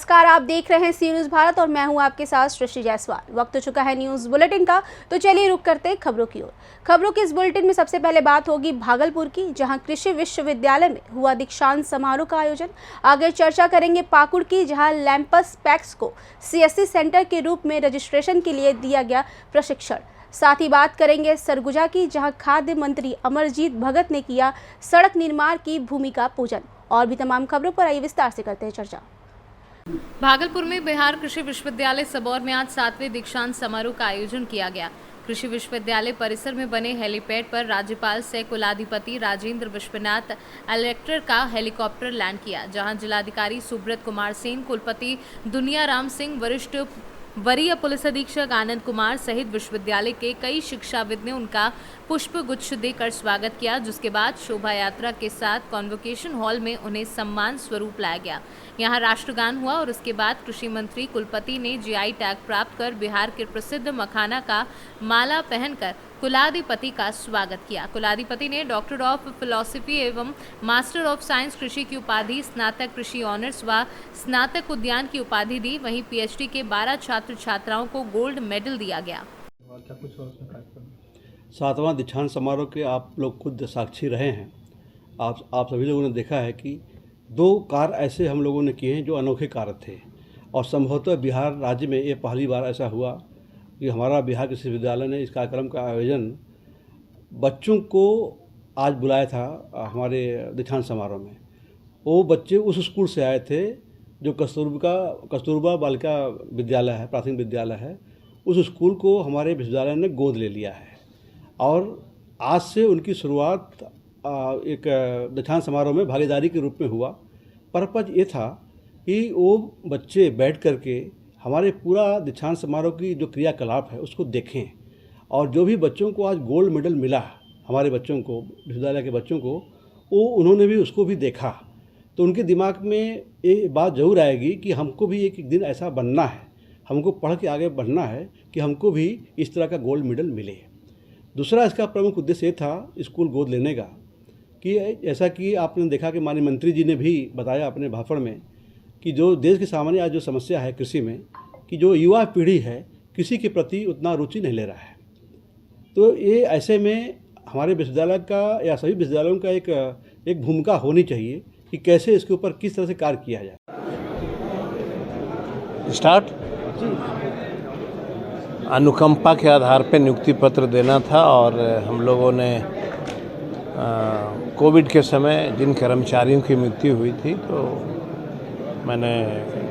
नमस्कार, आप देख रहे हैं सी न्यूज़ भारत और मैं हूं आपके साथ सृष्टि जायसवाल। वक्त हो चुका है न्यूज़ बुलेटिन का, तो चलिए रुक करते हैं खबरों की ओर। खबरों के इस बुलेटिन में सबसे पहले बात होगी भागलपुर की, जहां कृषि विश्वविद्यालय में हुआ दीक्षांत समारोह का आयोजन। आगे चर्चा करेंगे पाकुड़ की, जहां लैंपस पैक्स को CSC सेंटर के रूप में रजिस्ट्रेशन के लिए दिया गया प्रशिक्षण। साथ ही बात करेंगे सरगुजा की, जहां खाद्य मंत्री अमरजीत भगत ने किया सड़क निर्माण की भूमि का पूजन। और भी तमाम खबरों पर आइए विस्तार से करते हैं चर्चा। भागलपुर में बिहार कृषि विश्वविद्यालय सबौर में आज 7वें दीक्षांत समारोह का आयोजन किया गया। कृषि विश्वविद्यालय परिसर में बने हेलीपैड पर राज्यपाल सह कुलाधिपति राजेंद्र विश्वनाथ कलेक्टर का हेलीकॉप्टर लैंड किया, जहां जिलाधिकारी सुब्रत कुमार सेन, कुलपति दुनियाराम सिंह, वरीय पुलिस अधीक्षक आनंद कुमार सहित विश्वविद्यालय के कई शिक्षाविद ने उनका पुष्प गुच्छ देकर स्वागत किया, जिसके बाद शोभा यात्रा के साथ कॉन्वोकेशन हॉल में उन्हें सम्मान स्वरूप लाया गया। यहां राष्ट्रगान हुआ और उसके बाद कृषि मंत्री कुलपति ने GI टैग प्राप्त कर बिहार के प्रसिद्ध मखाना का माला पहनकर कुलाधिपति का स्वागत किया। कुलाधिपति ने डॉक्टर ऑफ फिलॉसफी एवं मास्टर ऑफ साइंस कृषि की उपाधि, स्नातक कृषि ऑनर्स व स्नातक उद्यान की उपाधि दी। वहीं PhD के 12 छात्र छात्राओं को गोल्ड मेडल दिया गया। 7वां दीक्षांत समारोह के आप लोग खुद साक्षी रहे हैं। आप सभी लोगों ने देखा है कि 2 कार्य ऐसे हम लोगों ने किए हैं जो अनोखे कार्य थे, और संभवतः बिहार राज्य में ये पहली बार ऐसा हुआ कि हमारा बिहार कृषि विश्वविद्यालय ने इस कार्यक्रम का आयोजन बच्चों को आज बुलाया था। हमारे दीक्षांत समारोह में वो बच्चे उस स्कूल से आए थे जो कस्तूरबा बालिका विद्यालय है, प्राथमिक विद्यालय है। उस स्कूल को हमारे विश्वविद्यालय ने गोद ले लिया है और आज से उनकी शुरुआत एक दीक्षांत समारोह में भागीदारी के रूप में हुआ। पर्पज ये था कि वो बच्चे बैठ करके हमारे पूरा दीक्षांत समारोह की जो क्रियाकलाप है उसको देखें, और जो भी बच्चों को आज गोल्ड मेडल मिला, हमारे बच्चों को, विश्वविद्यालय के बच्चों को, वो उन्होंने भी उसको भी देखा, तो उनके दिमाग में ये बात जरूर आएगी कि हमको भी एक दिन ऐसा बनना है, हमको पढ़ के आगे बढ़ना है कि हमको भी इस तरह का गोल्ड मेडल मिले। दूसरा इसका प्रमुख उद्देश्य ये था स्कूल गोद लेने का कि ऐसा कि आपने देखा कि माननीय मंत्री जी ने भी बताया अपने भाषण में कि जो देश के सामने आज जो समस्या है कृषि में, कि जो युवा पीढ़ी है कृषि के प्रति उतना रुचि नहीं ले रहा है। तो ये ऐसे में हमारे विश्वविद्यालय का या सभी विश्वविद्यालयों का एक भूमिका होनी चाहिए कि कैसे इसके ऊपर किस तरह से कार्य किया जाए। स्टार्ट अनुकंपा के आधार पर नियुक्ति पत्र देना था, और हम लोगों ने कोविड के समय जिन कर्मचारियों की मृत्यु हुई थी, तो मैंने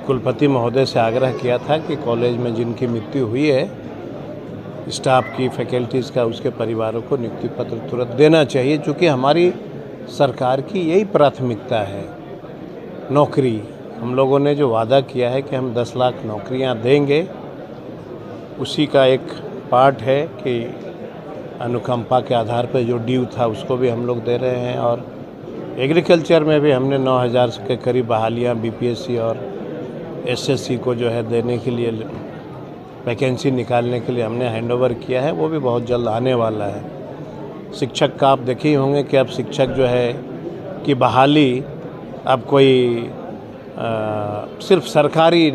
कुलपति महोदय से आग्रह किया था कि कॉलेज में जिनकी मृत्यु हुई है स्टाफ की, फैकल्टीज़ का, उसके परिवारों को नियुक्ति पत्र तुरंत देना चाहिए, क्योंकि हमारी सरकार की यही प्राथमिकता है। नौकरी, हम लोगों ने जो वादा किया है कि हम 10 लाख नौकरियां देंगे, उसी का एक पार्ट है कि अनुकंपा के आधार पर जो ड्यू था उसको भी हम लोग दे रहे हैं। और एग्रीकल्चर में भी हमने 9000 के करीब बहालियाँ BPSC और SSC को जो है देने के लिए, वैकेंसी निकालने के लिए हमने हैंडओवर किया है, वो भी बहुत जल्द आने वाला है। शिक्षक का आप देखे ही होंगे कि अब शिक्षक जो है कि बहाली अब कोई सिर्फ सरकारी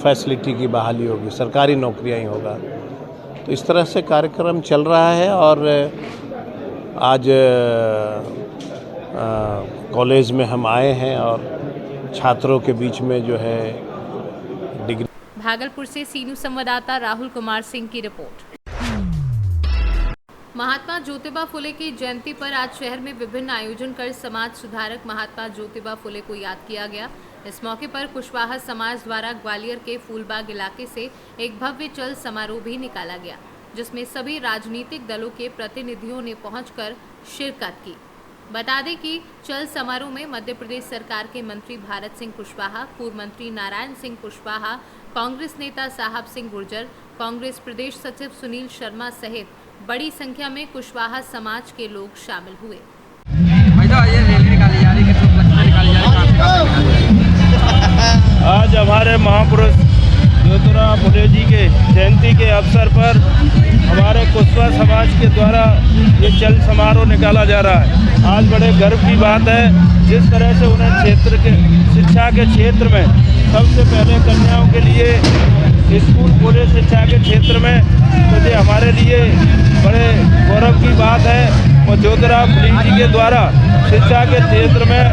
फैसिलिटी की बहाली होगी, सरकारी नौकरियां ही होगा। तो इस तरह से कार्यक्रम चल रहा है, और आज कॉलेज में हम आए हैं और छात्रों के बीच में जो है डिग्री। भागलपुर से सी न्यूज़ संवाददाता राहुल कुमार सिंह की रिपोर्ट। महात्मा ज्योतिबा फुले की जयंती पर आज शहर में विभिन्न आयोजन कर समाज सुधारक महात्मा ज्योतिबा फुले को याद किया गया। इस मौके पर कुशवाहा समाज द्वारा ग्वालियर के फूलबाग इलाके से एक भव्य चल समारोह भी निकाला गया, जिसमें सभी राजनीतिक दलों के प्रतिनिधियों ने पहुंचकर शिरकत की। बता दें कि चल समारोह में मध्य प्रदेश सरकार के मंत्री भारत सिंह कुशवाहा, पूर्व मंत्री नारायण सिंह कुशवाहा, कांग्रेस नेता साहब सिंह गुर्जर, कांग्रेस प्रदेश सचिव सुनील शर्मा सहित बड़ी संख्या में कुशवाहा समाज के लोग शामिल हुए। आज हमारे महापुरुष ज्योतिबा फुले जी के जयंती के अवसर पर हमारे कुशवाहा समाज के द्वारा ये चल समारोह निकाला जा रहा है। आज बड़े गर्व की बात है जिस तरह से उन्हें क्षेत्र के शिक्षा के क्षेत्र में सबसे पहले कन्याओं के लिए स्कूल पूरे शिक्षा के क्षेत्र में, तो ये हमारे लिए बड़े गौरव की बात है। और ज्योतिराव फुले जी के द्वारा शिक्षा के क्षेत्र में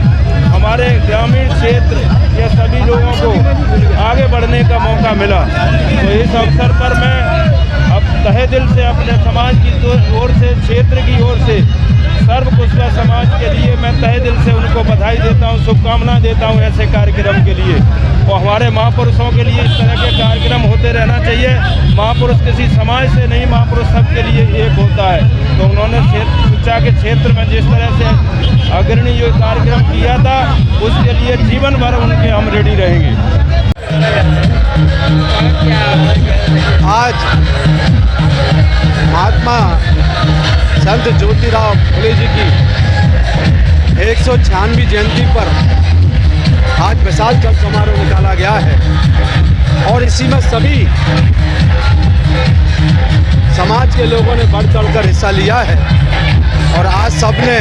हमारे ग्रामीण क्षेत्र के सभी लोगों को आगे बढ़ने का मौका मिला। तो इस अवसर पर मैं अब तहे दिल से अपने समाज की ओर से, क्षेत्र की ओर से, सर्व कुशवा समाज के लिए मैं तहे दिल से उनको बधाई देता हूँ, शुभकामना देता हूँ ऐसे कार्यक्रम के लिए। और हमारे महापुरुषों के लिए इस तरह के कार्यक्रम होते रहना चाहिए। महापुरुष किसी समाज से नहीं, महापुरुष सबके लिए एक होता है। तो उन्होंने शिक्षा के क्षेत्र में जिस तरह से अग्रणी जो कार्यक्रम किया था, उसके लिए जीवन भर उनके हम रेडी रहेंगे। आज महात्मा संत ज्योतिराव फुले जी की 196वीं जयंती पर आज विशाल जल समारोह निकाला गया है और इसी में सभी समाज के लोगों ने बढ़ चढ़कर हिस्सा लिया है और आज सबने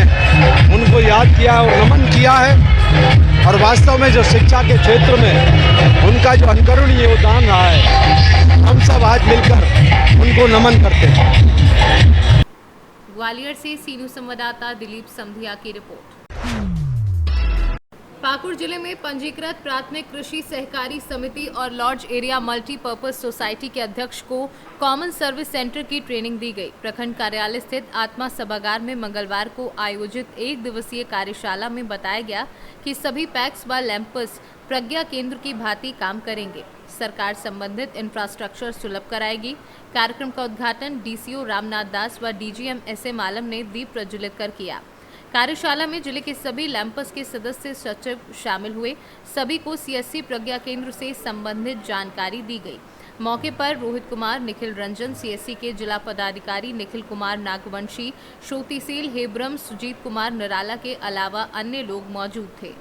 उनको याद किया और नमन किया है। और वास्तव में जो शिक्षा के क्षेत्र में उनका जो अनुकरणीय योगदान रहा है, हम सब आज मिलकर उनको नमन करते हैं। ग्वालियर से सीनू संवाददाता दिलीप समधिया की रिपोर्ट। पाकुड़ जिले में पंजीकृत प्राथमिक कृषि सहकारी समिति और लॉज एरिया मल्टीपर्पज सोसाइटी के अध्यक्ष को कॉमन सर्विस सेंटर की ट्रेनिंग दी गई। प्रखंड कार्यालय स्थित आत्मा सभागार में मंगलवार को आयोजित 1 दिवसीय कार्यशाला में बताया गया कि सभी पैक्स व लैंपर्स प्रज्ञा केंद्र की भांति काम करेंगे। सरकार संबंधित इंफ्रास्ट्रक्चर सुलभ कराएगी। कार्यक्रम का उद्घाटन डीसीओ रामनाथ दास व डीजीएम SM आलम ने दीप प्रज्वलित कर किया। कार्यशाला में जिले के सभी लैंपर्स के सदस्य सचिव शामिल हुए। सभी को CSC प्रज्ञा केंद्र से संबंधित जानकारी दी गई। मौके पर रोहित कुमार, निखिल रंजन, CSC के जिला पदाधिकारी निखिल कुमार नागवंशी, श्रुतिशील हेब्रम, सुजीत कुमार निराला के अलावा अन्य लोग मौजूद थे।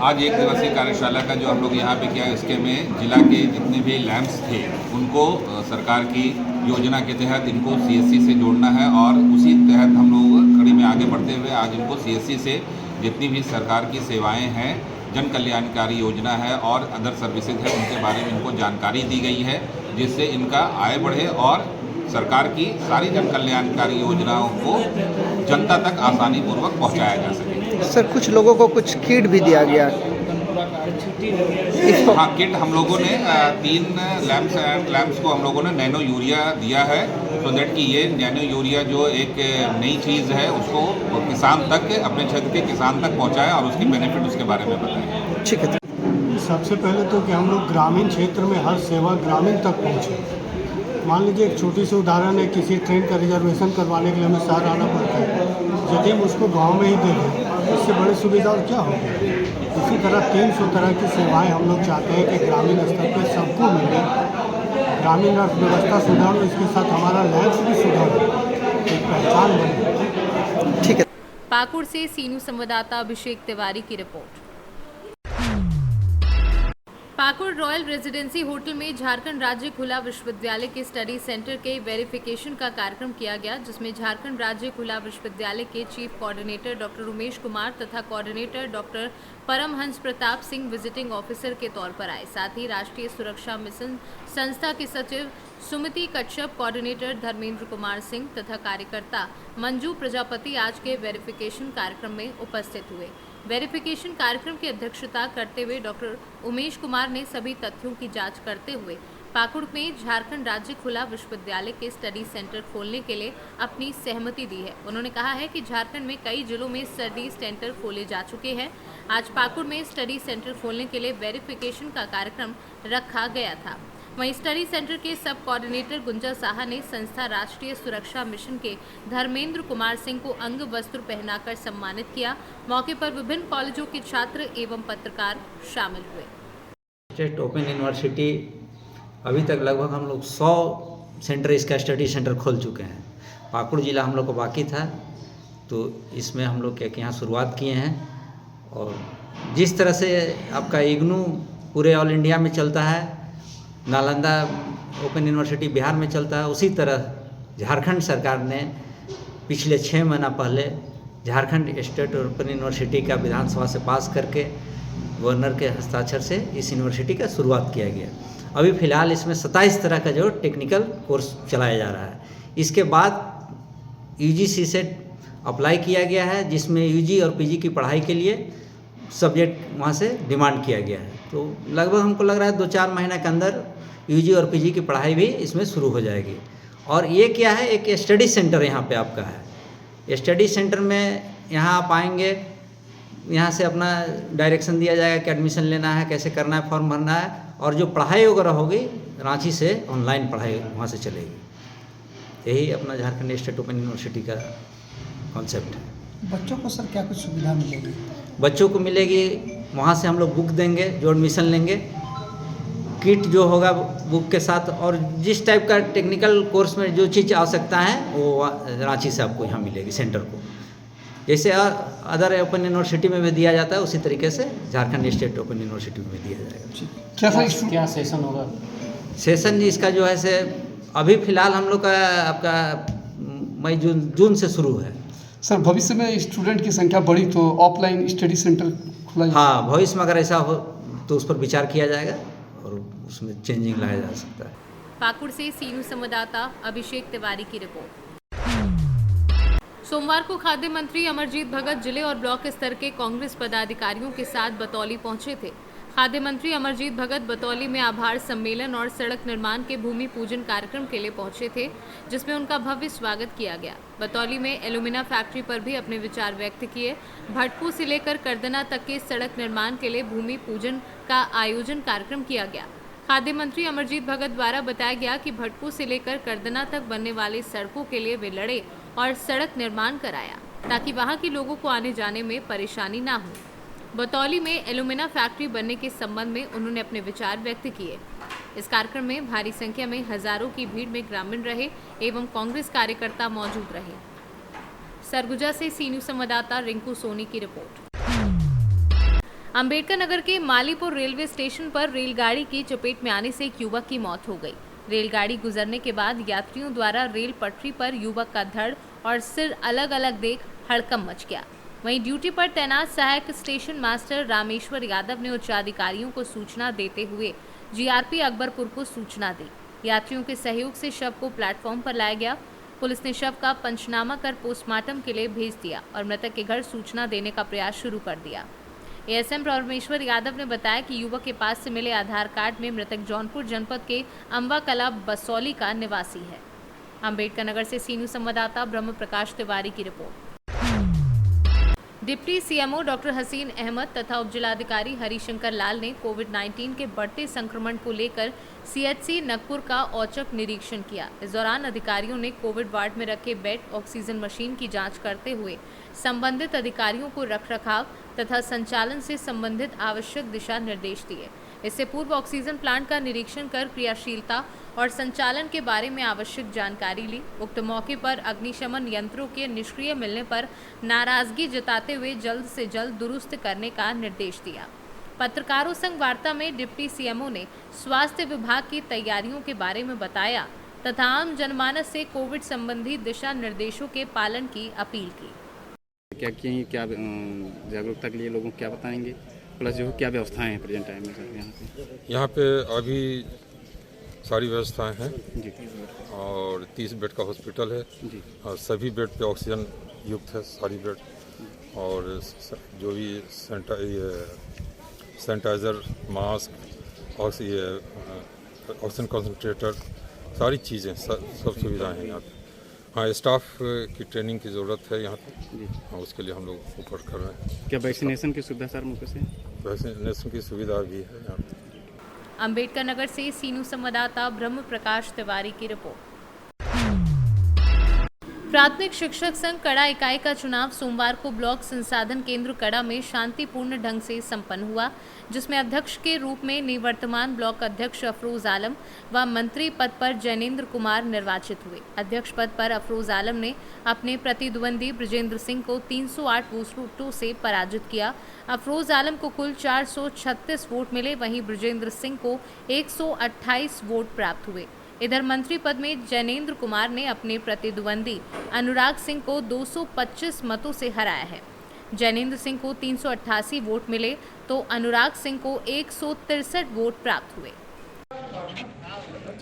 आज 1 दिवसीय कार्यशाला का जो हम लोग यहाँ पे किया, इसके में जिला के जितने भी लैंप्स थे उनको सरकार की योजना के तहत इनको CSC से जोड़ना है और उसी तहत हम लोग कड़ी में आगे बढ़ते हुए आज इनको CSC से जितनी भी सरकार की सेवाएं हैं, जन कल्याणकारी योजना है और अदर सर्विसेज है, उनके बारे में इनको जानकारी दी गई है, जिससे इनका आय बढ़े और सरकार की सारी जन कल्याणकारी योजनाओं को जनता तक आसानी पूर्वक पहुँचाया जा सके। सर, कुछ लोगों को कुछ किट भी दिया गया। हाँ, किट हम लोगों ने 3 लैंप्स को हम लोगों ने नैनो यूरिया दिया है, तो दैट कि ये नैनो यूरिया जो एक नई चीज़ है उसको किसान तक, अपने क्षेत्र के किसान तक पहुंचाए और उसकी बेनिफिट उसके बारे में बताएं। ठीक है। सबसे पहले तो कि हम लोग ग्रामीण क्षेत्र में हर सेवा ग्रामीण तक पहुँचे। मान लीजिए एक छोटी सी उदाहरण है, किसी ट्रेन का रिजर्वेशन करवाने के लिए हमें शहर आना पड़ता है, यदि हम उसको गाँव में ही दे दें इससे बड़ी सुविधा और क्या होगी। इसी तरह 300 तरह की सेवाएं हम लोग चाहते हैं कि ग्रामीण स्तर पर सबको मिले, ग्रामीण अर्थव्यवस्था सुधार, इसके साथ हमारा लैंड भी सुधार, एक पहचान बने। ठीक है। पाकुड़ से सीनू संवाददाता अभिषेक तिवारी की report. Pakur royal residency hotel में झारखंड राज्य खुला विश्वविद्यालय के स्टडी सेंटर के वेरिफिकेशन का कार्यक्रम किया गया, जिसमें झारखंड राज्य खुला विश्वविद्यालय के chief coordinator doctor Umesh Kumar तथा coordinator doctor Paramhans Pratap Singh visiting officer के तौर पर आए। साथ ही राष्ट्रीय सुरक्षा मिशन संस्था के सचिव सुमिति कच्छप, कोऑर्डिनेटर धर्मेंद्र कुमार सिंह तथा कार्यकर्ता मंजू प्रजापति आज के वेरिफिकेशन कार्यक्रम में उपस्थित हुए। वेरिफिकेशन कार्यक्रम की अध्यक्षता करते हुए डॉक्टर उमेश कुमार ने सभी तथ्यों की जांच करते हुए पाकुड़ में झारखंड राज्य खुला विश्वविद्यालय के स्टडी सेंटर खोलने के लिए अपनी सहमति दी है। उन्होंने कहा है कि झारखंड में कई जिलों में स्टडी सेंटर खोले जा चुके हैं। आज पाकुड़ में स्टडी सेंटर खोलने के लिए वेरिफिकेशन का कार्यक्रम रखा गया था। वहीं स्टडी सेंटर के सब कोऑर्डिनेटर गुंजा साहा ने संस्था राष्ट्रीय सुरक्षा मिशन के धर्मेंद्र कुमार सिंह को अंग वस्त्र पहनाकर सम्मानित किया। मौके पर विभिन्न कॉलेजों के छात्र एवं पत्रकार शामिल हुए। स्टेट ओपन यूनिवर्सिटी अभी तक लगभग हम लोग 100 सेंटर इसका स्टडी सेंटर खोल चुके हैं। पाकुड़ जिला हम लोग को बाकी था, तो इसमें हम लोग क्या यहाँ शुरुआत किए हैं। और जिस तरह से आपका इग्नू पूरे ऑल इंडिया में चलता है, नालंदा ओपन यूनिवर्सिटी बिहार में चलता है, उसी तरह झारखंड सरकार ने पिछले 6 महीना पहले झारखंड स्टेट ओपन यूनिवर्सिटी का विधानसभा से पास करके गवर्नर के हस्ताक्षर से इस यूनिवर्सिटी का शुरुआत किया गया। अभी फ़िलहाल इसमें 27 तरह का जो टेक्निकल कोर्स चलाया जा रहा है। इसके बाद यूजीसी से अप्लाई किया गया है, जिसमें यूजी और पीजी की पढ़ाई के लिए सब्जेक्ट वहाँ से डिमांड किया गया है। तो लगभग हमको लग रहा है 2-4 महीने के अंदर यूजी और पीजी की पढ़ाई भी इसमें शुरू हो जाएगी। और ये क्या है, एक स्टडी सेंटर यहाँ पे आपका है। स्टडी सेंटर में यहाँ आप आएंगे, यहाँ से अपना डायरेक्शन दिया जाएगा कि एडमिशन लेना है, कैसे करना है, फॉर्म भरना है, और जो पढ़ाई वगैरह होगी रांची से ऑनलाइन पढ़ाई वहाँ से चलेगी। यही अपना झारखंड स्टेट ओपन यूनिवर्सिटी का कॉन्सेप्ट है। बच्चों को सर क्या कुछ सुविधा मिलेगी? बच्चों को मिलेगी, वहाँ से हम लोग बुक देंगे, जो एडमिशन लेंगे, किट जो होगा बुक के साथ, और जिस टाइप का टेक्निकल कोर्स में जो चीज़ आवश्यकता है वो रांची से आपको यहाँ मिलेगी सेंटर को। जैसे अदर ओपन यूनिवर्सिटी में भी दिया जाता है, उसी तरीके से झारखंड स्टेट ओपन यूनिवर्सिटी में दिया जाएगा। क्या सेशन होगा? सेशन जी इसका जो है से अभी फ़िलहाल हम लोग का आपका मई जून से शुरू है। सर भविष्य में स्टूडेंट की संख्या बढ़ी तो ऑफलाइन स्टडी सेंटर खुला? हाँ, भविष्य में अगर ऐसा हो तो उस पर विचार किया जाएगा और उसमें चेंजिंग लाया जा सकता है। पाकुड़ से सीनू संवाददाता अभिषेक तिवारी की रिपोर्ट। सोमवार को खाद्य मंत्री अमरजीत भगत जिले और ब्लॉक स्तर के कांग्रेस पदाधिकारियों के साथ बतौली पहुंचे थे। खाद्य मंत्री अमरजीत भगत बतौली में आभार सम्मेलन और सड़क निर्माण के भूमि पूजन कार्यक्रम के लिए पहुंचे थे, जिसमें उनका भव्य स्वागत किया गया। बतौली में एल्यूमिना फैक्ट्री पर भी अपने विचार व्यक्त किए। भटपू से लेकर करदना तक के सड़क निर्माण के लिए भूमि पूजन का आयोजन कार्यक्रम किया गया। खाद्य मंत्री अमरजीत भगत द्वारा बताया गया कि भटपू से लेकर करदना तक बनने वाली सड़कों के लिए वे लड़े और सड़क निर्माण कराया, ताकि वहां के लोगों को आने जाने में परेशानी ना हो। बतौली में एल्यूमिना फैक्ट्री बनने के संबंध में उन्होंने अपने विचार व्यक्त किए। इस कार्यक्रम में भारी संख्या में हजारों की भीड़ में ग्रामीण रहे एवं कांग्रेस कार्यकर्ता मौजूद रहे। सरगुजा से सीनू संवाददाता रिंकू सोनी की रिपोर्ट। अंबेडकर नगर के मालीपुर रेलवे स्टेशन पर रेलगाड़ी की चपेट में आने से एक युवक की मौत हो गई। रेलगाड़ी गुजरने के बाद यात्रियों द्वारा रेल पटरी पर युवक का धड़ और सिर अलग अलग देख हड़कंप मच गया। वहीं ड्यूटी पर तैनात सहायक स्टेशन मास्टर रामेश्वर यादव ने उच्च अधिकारियों को सूचना देते हुए जीआरपी अकबरपुर को सूचना दी। यात्रियों के सहयोग से शव को प्लेटफॉर्म पर लाया गया। पुलिस ने शव का पंचनामा कर पोस्टमार्टम के लिए भेज दिया और मृतक के घर सूचना देने का प्रयास शुरू कर दिया। एएसएम रामेश्वर यादव ने बताया कि युवक के पास से मिले आधार कार्ड में मृतक जौनपुर जनपद के अम्बा कला बसौली का निवासी है। अंबेडकर नगर से सीनू संवाददाता ब्रह्म प्रकाश तिवारी की रिपोर्ट। डिप्टी सीएमओ डॉक्टर हसीन अहमद तथा उपजिलाधिकारी हरिशंकर लाल ने कोविड-19 के बढ़ते संक्रमण को लेकर सीएचसी नगपुर का औचक निरीक्षण किया। इस दौरान अधिकारियों ने कोविड वार्ड में रखे बेड, ऑक्सीजन मशीन की जांच करते हुए संबंधित अधिकारियों को रखरखाव तथा संचालन से संबंधित आवश्यक दिशा निर्देश दिए। इससे पूर्व ऑक्सीजन प्लांट का निरीक्षण कर क्रियाशीलता और संचालन के बारे में आवश्यक जानकारी ली। उक्त मौके पर अग्निशमन यंत्रों के निष्क्रिय मिलने पर नाराजगी जताते हुए जल्द से जल्द दुरुस्त करने का निर्देश दिया। पत्रकारों संग वार्ता में डिप्टी सीएमओ ने स्वास्थ्य विभाग की तैयारियों के बारे में बताया तथा आम जनमानस से कोविड संबंधी दिशा निर्देशों के पालन की अपील की। क्या किए, क्या जागरूकता के लिए लोगों को क्या बताएंगे, प्लस जो क्या व्यवस्थाएं हैं प्रेजेंट टाइम में यहाँ पे अभी सारी व्यवस्थाएं हैं जी। और 30 बेड का हॉस्पिटल है जी। और सभी बेड पे ऑक्सीजन युक्त है सारी बेड, और जो भी सैनिटाइज़र, मास्क और ये ऑक्सीजन कंसंट्रेटर, सारी चीज़ें सब सुविधाएं हैं यहाँ पे। हाँ, स्टाफ की ट्रेनिंग की ज़रूरत है यहाँ पे, हाँ, उसके लिए हम लोग ऊपर कर रहे हैं। क्या वैक्सीनेशन की सुविधा सर मौके से? वैक्सीनेशन की सुविधा भी है यहाँ पे। अंबेडकर नगर से सीनू संवाददाता ब्रह्म प्रकाश तिवारी की रिपोर्ट। प्राथमिक शिक्षक संघ कड़ा इकाई का चुनाव सोमवार को ब्लॉक संसाधन केंद्र कड़ा में शांतिपूर्ण ढंग से संपन्न हुआ, जिसमें अध्यक्ष के रूप में निवर्तमान ब्लॉक अध्यक्ष अफरोज आलम व मंत्री पद पर जैनेन्द्र कुमार निर्वाचित हुए। अध्यक्ष पद पर अफरोज आलम ने अपने प्रतिद्वंदी ब्रजेंद्र सिंह को 308 वोटों से पराजित किया। अफरोज आलम को कुल 436 वोट मिले, वहीं ब्रजेंद्र सिंह को 128 वोट प्राप्त हुए। इधर मंत्री पद में जैनेन्द्र कुमार ने अपने प्रतिद्वंदी अनुराग सिंह को 225 मतों से हराया है। जैनेंद्र सिंह को 388 वोट मिले तो अनुराग सिंह को 163 वोट प्राप्त हुए।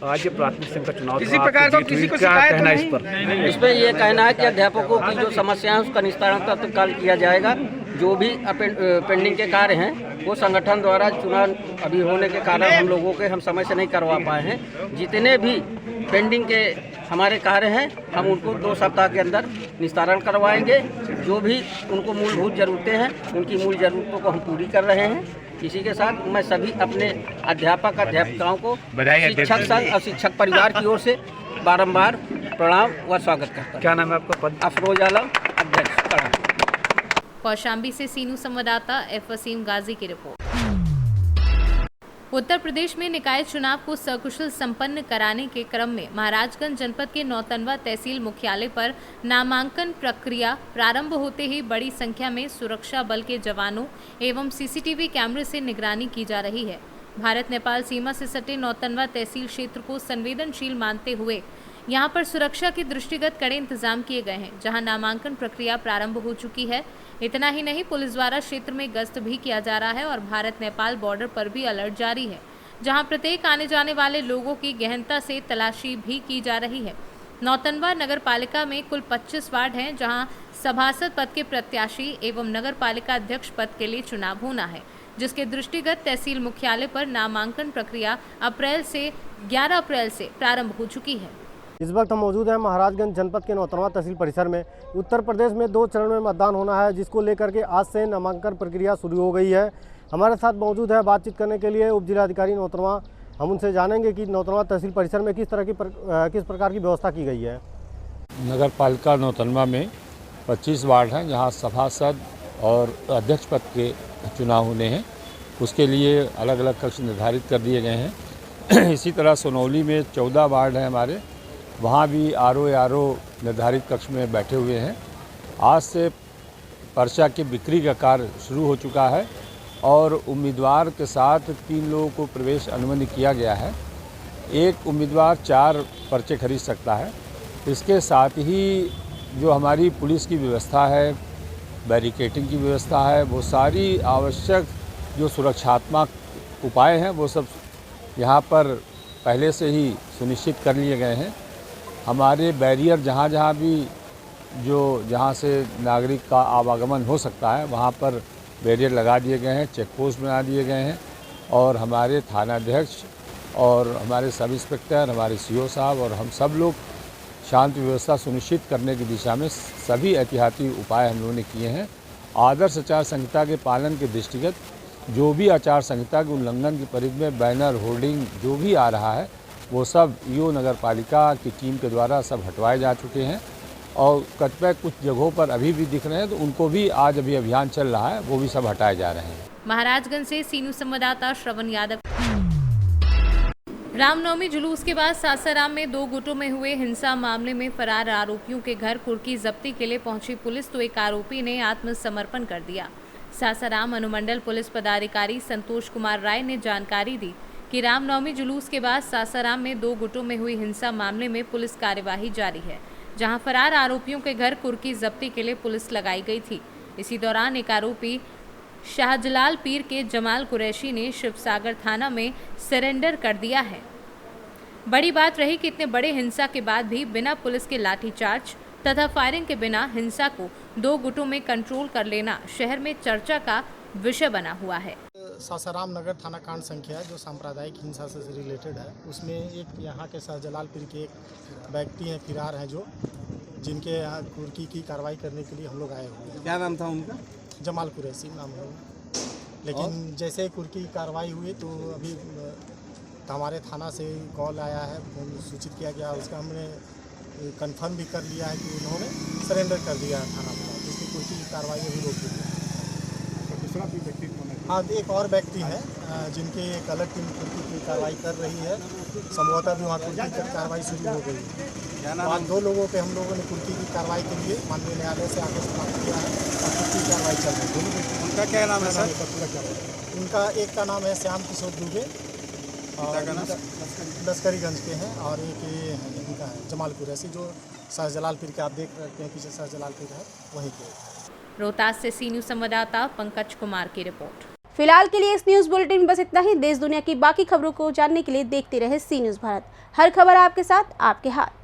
आज प्राथमिक संघ का चुनाव किसी प्रकार का किसी को क्या कहना है इस पर? इसमें ये कहना है कि अध्यापकों की जो समस्याएं उसका निस्तारण तत्काल किया जाएगा। जो भी पेंडिंग के कार्य हैं वो संगठन द्वारा चुनाव अभी होने के कारण हम लोगों के हम समय से नहीं करवा पाए हैं। जितने भी पेंडिंग के हमारे कार्य हैं हम उनको 2 सप्ताह के अंदर निस्तारण करवाएंगे। जो भी उनको मूलभूत ज़रूरतें हैं उनकी मूल ज़रूरतों को हम पूरी कर रहे हैं। इसी के साथ मैं सभी अपने अध्यापकाओं को शिक्षक संघ और शिक्षक परिवार की ओर से बारंबार प्रणाम व स्वागत करता हूँ। क्या नाम है आपका पद? अफरोज आलम, अध्यक्ष। कौशाम्बी से सीनू संवाददाता एफ वसीम गाजी की रिपोर्ट। उत्तर प्रदेश में निकाय चुनाव को सकुशल संपन्न कराने के क्रम में महाराजगंज जनपद के नौतनवा तहसील मुख्यालय पर नामांकन प्रक्रिया प्रारंभ होते ही बड़ी संख्या में सुरक्षा बल के जवानों एवं सीसीटीवी कैमरे से निगरानी की जा रही है। भारत नेपाल सीमा से सटे नौतनवा तहसील क्षेत्र को संवेदनशील मानते हुए यहां पर सुरक्षा के दृष्टिगत कड़े इंतजाम किए गए हैं, जहां नामांकन प्रक्रिया प्रारंभ हो चुकी है। इतना ही नहीं, पुलिस द्वारा क्षेत्र में गश्त भी किया जा रहा है और भारत नेपाल बॉर्डर पर भी अलर्ट जारी है, जहां प्रत्येक आने जाने वाले लोगों की गहनता से तलाशी भी की जा रही है। नौतनवा नगर पालिका में कुल 25 वार्ड हैं, जहां सभासद पद के प्रत्याशी एवं नगर पालिका अध्यक्ष पद के लिए चुनाव होना है, जिसके दृष्टिगत तहसील मुख्यालय पर नामांकन प्रक्रिया 11 अप्रैल से प्रारंभ हो चुकी है। इस वक्त हम मौजूद हैं महाराजगंज जनपद के नौतनवा तहसील परिसर में। उत्तर प्रदेश में 2 चरण में मतदान होना है, जिसको लेकर के आज से नामांकन प्रक्रिया शुरू हो गई है। हमारे साथ मौजूद है बातचीत करने के लिए उप जिलाधिकारी नौतनवा। हम उनसे जानेंगे कि नौतनवा तहसील परिसर में किस प्रकार की व्यवस्था की गई है। नगर पालिका नौतनवा में 25 वार्ड हैं, जहाँ सभासद और अध्यक्ष पद के चुनाव होने हैं। उसके लिए अलग अलग कक्ष निर्धारित कर दिए गए हैं। इसी तरह सोनौली में 14 वार्ड हैं हमारे, वहाँ भी आरओ निर्धारित कक्ष में बैठे हुए हैं। आज से पर्चा की बिक्री का कार्य शुरू हो चुका है और उम्मीदवार के साथ 3 लोगों को प्रवेश अनुमति किया गया है। एक उम्मीदवार 4 पर्चे खरीद सकता है। इसके साथ ही जो हमारी पुलिस की व्यवस्था है, बैरिकेडिंग की व्यवस्था है, वो सारी आवश्यक जो सुरक्षात्मक उपाय हैं वो सब यहाँ पर पहले से ही सुनिश्चित कर लिए गए हैं। हमारे बैरियर जहाँ भी जहाँ से नागरिक का आवागमन हो सकता है वहाँ पर बैरियर लगा दिए गए हैं, चेक पोस्ट बना दिए गए हैं और हमारे थानाध्यक्ष और हमारे सब इंस्पेक्टर, हमारे सीओ साहब और हम सब लोग शांति व्यवस्था सुनिश्चित करने की दिशा में सभी एहतियाती उपाय हम लोगों ने किए हैं। आदर्श आचार संहिता के पालन के दृष्टिगत जो भी आचार संहिता के उल्लंघन की परिधि में बैनर, होर्डिंग जो भी आ रहा है वो सब ईओ नगर पालिका की टीम के द्वारा सब हटवाए जा चुके हैं और कतिपय कुछ जगहों पर अभी भी दिख रहे हैं, तो उनको भी आज अभी अभियान चल रहा है, वो भी सब हटाए जा रहे हैं। महाराजगंज से सीनू संवाददाता श्रवण यादव। रामनवमी जुलूस के बाद सासाराम में 2 गुटों में हुए हिंसा मामले में फरार आरोपियों के घर कुर्की जब्ती के लिए पहुंची पुलिस तो एक आरोपी ने आत्मसमर्पण कर दिया। सासाराम अनुमंडल पुलिस पदाधिकारी संतोष कुमार राय ने जानकारी दी कि रामनवमी जुलूस के बाद सासाराम में 2 गुटों में हुई हिंसा मामले में पुलिस कार्यवाही जारी है, जहां फरार आरोपियों के घर कुर्की जब्ती के लिए पुलिस लगाई गई थी। इसी दौरान एक आरोपी शाहजलाल पीर के जमाल कुरैशी ने शिवसागर थाना में सरेंडर कर दिया है। बड़ी बात रही कि इतने बड़े हिंसा के बाद भी बिना पुलिस के लाठीचार्ज तथा फायरिंग के बिना हिंसा को 2 गुटों में कंट्रोल कर लेना शहर में चर्चा का विषय बना हुआ है। सासाराम नगर थाना कांड संख्या जो सांप्रदायिक हिंसा से रिलेटेड है, उसमें एक यहाँ के शाहजलाल पीर के एक व्यक्ति हैं, फिरार हैं, जो जिनके यहाँ कुर्की की कार्रवाई करने के लिए हम लोग आए हुए हैं। क्या नाम था उनका? जमाल कुरैशी नाम है। लेकिन जैसे कुर्की की कार्रवाई हुई तो अभी हमारे थाना से कॉल आया है, सूचित किया गया, उसका हमने कंफर्म भी कर लिया है कि उन्होंने सरेंडर कर दिया है थाना पर, जिसकी कुर्की की कार्रवाई अभी रोक दी है। हाँ, एक और व्यक्ति है जिनके एक अलग टीम कुर्की की कार्रवाई कर रही है। संभवतः भी वहाँ कुर्की की कार्रवाई शुरू हो गई है। आज 2 लोगों पे हम लोगों ने कुर्की की कार्रवाई के लिए माननीय न्यायालय से आदेश प्राप्त किया है और कुर्की की कार्रवाई चल रही है। उनका क्या नाम है सर? उनका एक का नाम है श्याम किशोर दुबे और लश्करीगंज के हैं, और एक ये इनका है जमाल कुरैशी, जो शाहजलाल पीर के आप देख रहे हैं पीछे शाहजलाल पीर है, वहीं के। रोहतास से सी न्यूज संवाददाता पंकज कुमार की रिपोर्ट। फिलहाल के लिए इस न्यूज बुलेटिन में बस इतना ही। देश दुनिया की बाकी खबरों को जानने के लिए देखते रहे सी न्यूज भारत। हर खबर आपके साथ, आपके हाथ।